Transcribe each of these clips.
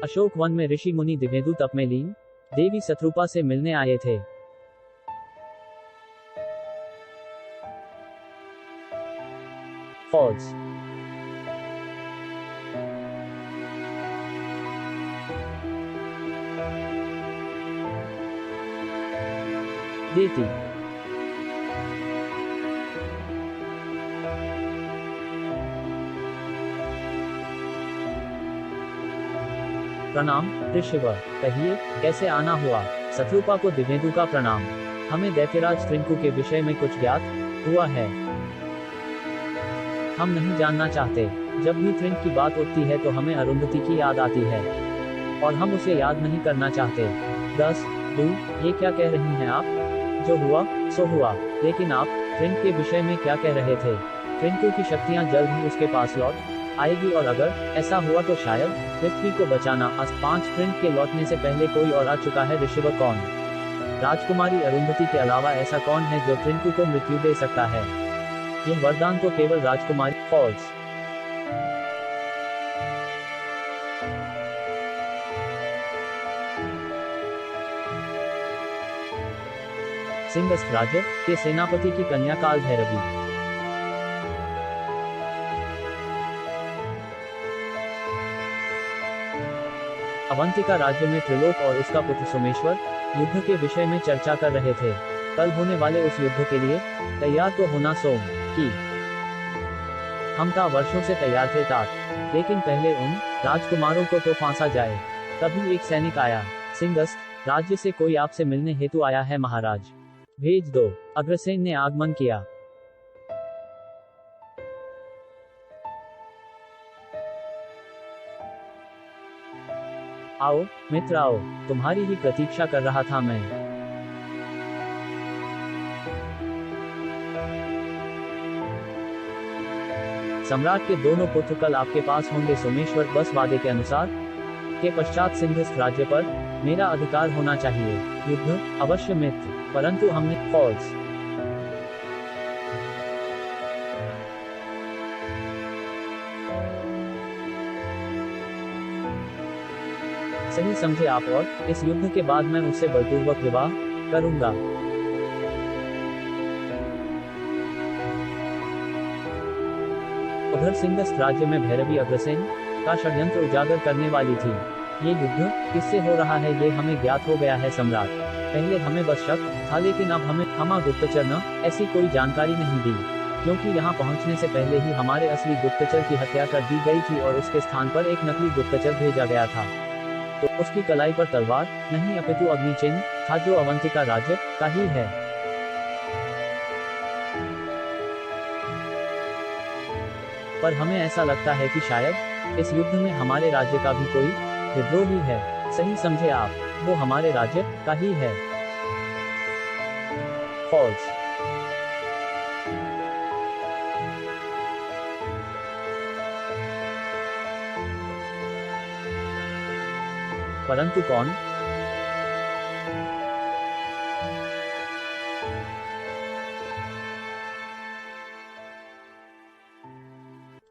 Ashok one में ऋषि मुनि दिव्येदु तप में लीन देवी शत्रुपा से मिलने आए थे। फॉल्स। देती। प्रणाम ऋषिवर, कहिए कैसे आना हुआ। शत्रुपा को दिव्येदु का प्रणाम। हमें दैत्यराज त्रिंकु के विषय में कुछ ज्ञात हुआ है। हम नहीं जानना चाहते। जब भी त्रिंक की बात उठती है तो हमें अरुंधति की याद आती है और हम उसे याद नहीं करना चाहते। 10 2 ये क्या कह रही हैं आप? जो हुआ सो हुआ। लेकिन आप त्रिंक के विषय में क्या कह रहे थे? त्रिंकु की शक्तियां जल्द ही उसके पास लौट आएगी और अगर ऐसा हुआ तो शायद पृथ्वी को बचाना। 5 त्रिंक के लौटने से पहले कोई और आ चुका है। ऋषिवर कौन? राजकुमारी अरुंधति के अलावा ऐसा कौन है जो त्रिंकु को मृत्यु दे सकता है? यह वरदान तो केवल राजकुमारी। फॉल्स। सिंहस्थ राज्य के सेनापति की कन्या काल भैरवी। अवंतिका राज्य में त्रिलोक और उसका पुत्र सोमेश्वर युद्ध के विषय में चर्चा कर रहे थे। कल होने वाले उस युद्ध के लिए तैयार तो होना सोम की। हम वर्षों से तैयार थे तात, लेकिन पहले उन राजकुमारों को तो फांसा जाए। तभी एक सैनिक आया। सिंहस्थ राज्य से कोई आपसे मिलने हेतु आया है महाराज। भेज दो। अग्रसेन ने आगमन किया। आओ मित्र आओ, तुम्हारी ही प्रतीक्षा कर रहा था मैं। सम्राट के दोनों पुत्र कल आपके पास होंगे सोमेश्वर। बस वादे के अनुसार के पश्चात सिंहस्थ राज्य पर मेरा अधिकार होना चाहिए। युद्ध अवश्य मित्र, परंतु हमने। फॉल्स। सही समझे आप, और इस युद्ध के बाद मैं उससे बलपूर्वक विवाह करूंगा। उधर सिंहस्थ राज्य में भैरवी अग्रसेन का षड्यंत्र उजागर करने वाली थी। ये युद्ध किससे हो रहा है ये हमें ज्ञात हो गया है सम्राट। पहले हमें बस शक था, लेकिन अब हमें गुप्तचर ने ऐसी कोई जानकारी नहीं दी, क्योंकि यहाँ पहुँचने से पहले ही हमारे असली गुप्तचर की हत्या कर दी गई थी और उसके स्थान पर एक नकली गुप्तचर भेजा गया था। तो उसकी कलाई पर तलवार नहीं अपितु अग्नि चिन्ह था, जो अवंतिका राज्य का ही है। पर हमें ऐसा लगता है कि शायद इस युद्ध में हमारे राज्य का भी कोई विद्रोही है। सही समझे आप, वो हमारे राज्य का ही है। फॉल्स। परंतु कौन?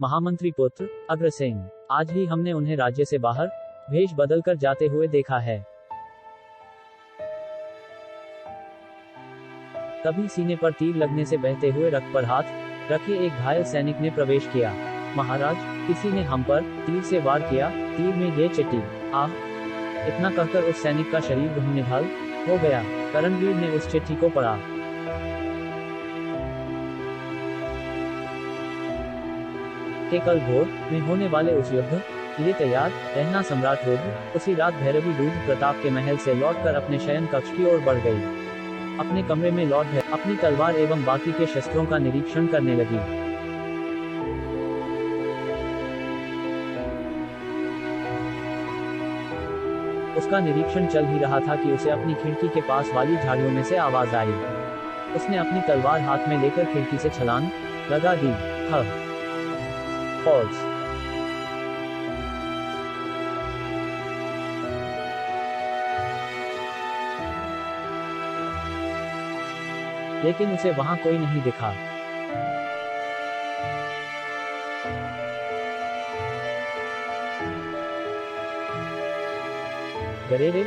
महामंत्री पुत्र अग्रसेन। आज ही हमने उन्हें राज्य से बाहर भेष बदलकर जाते हुए देखा है। तभी सीने पर तीर लगने से बहते हुए रक्त पर हाथ रखे एक घायल सैनिक ने प्रवेश किया। महाराज, किसी ने हम पर तीर से वार किया। तीर में ये चिट्ठी। आह! इतना कहकर उस सैनिक का शरीर भूमि निढाल हो गया। करणवीर ने उस चिट्ठी को पढ़ा। के कल भोर में होने वाले उस युद्ध लिए तैयार रहना। सम्राट रुद्र उसी रात भैरवी रुद्र प्रताप के महल से लौटकर अपने शयन कक्ष की ओर बढ़ गई। अपने कमरे में लौट अपनी तलवार एवं बाकी के शस्त्रों का निरीक्षण करने लगी। उसका निरीक्षण चल ही रहा था कि उसे अपनी खिड़की के पास वाली झाड़ियों में से आवाज आई। उसने अपनी तलवार हाथ में लेकर खिड़की से छलांग लगा दी। फॉल्स। लेकिन उसे वहां कोई नहीं दिखा। गरेरे।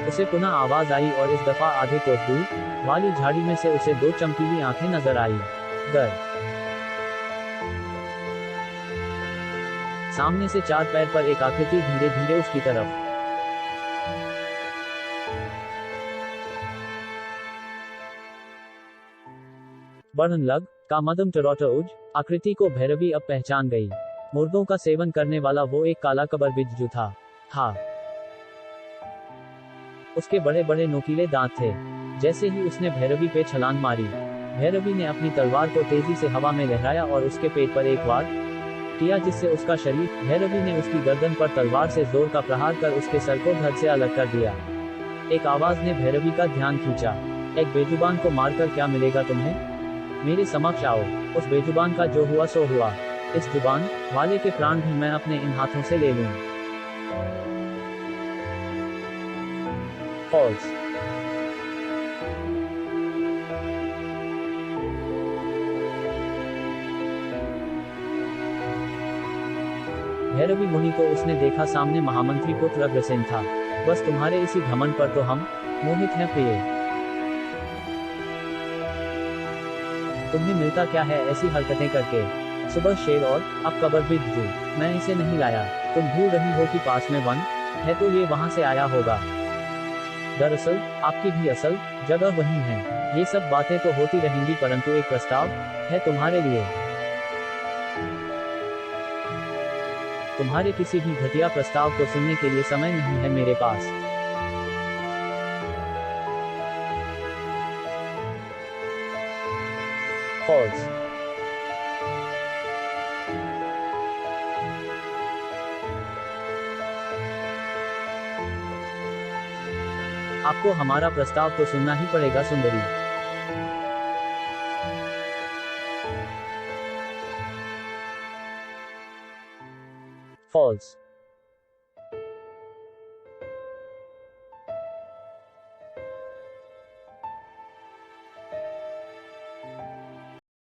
उसे पुनः आवाज आई और इस दफा आधे कोस दूर वाली झाड़ी में से उसे दो चमकीली आंखें नजर आई। गर। सामने से चार पैर पर एक आकृति धीरे धीरे उसकी तरफ बढ़ने लग का मदम टरोटोज। आकृति को भैरवी अब पहचान गई। मुर्दों का सेवन करने वाला वो एक काला कबर बिज्जू था। हाँ, उसके बड़े बड़े नोकीले दांत थे। जैसे ही उसने भैरवी पे छलांग मारी, भैरवी ने अपनी तलवार को तेजी से हवा में लहराया और उसके पेट पर एक वार किया, जिससे उसका शरीर। भैरवी ने उसकी गर्दन पर तलवार से जोर का प्रहार कर उसके सर को धड़ से अलग कर दिया। एक आवाज ने भैरवी का ध्यान खींचा। एक बेजुबान को मारकर क्या मिलेगा तुम्हें? मेरे समक्ष आओ। उस बेजुबान का जो हुआ सो हुआ। इस जुबान वाले के प्राण भी मैं अपने इन हाथों से ले लूं। फॉल्स। भैरवी मुनि को उसने देखा सामने महामंत्री पुत्र अग्रसेन था। बस तुम्हारे इसी घमंड पर तो हम मोहित हैं प्रिय। तुम्हें मिलता क्या है ऐसी हरकतें करके? सुबह शेर और अब कबर बिज्जू। मैं इसे नहीं लाया। तुम भूल रही हो कि पास में वन है तो ये वहां से आया होगा। दरअसल आपकी भी असल जगह वही है। ये सब बातें तो होती रहेंगी, परंतु एक प्रस्ताव है तुम्हारे लिए। तुम्हारे किसी भी घटिया प्रस्ताव को सुनने के लिए समय नहीं है मेरे पास। फॉल्स। आपको हमारा प्रस्ताव तो सुनना ही पड़ेगा सुंदरी। फॉल्स।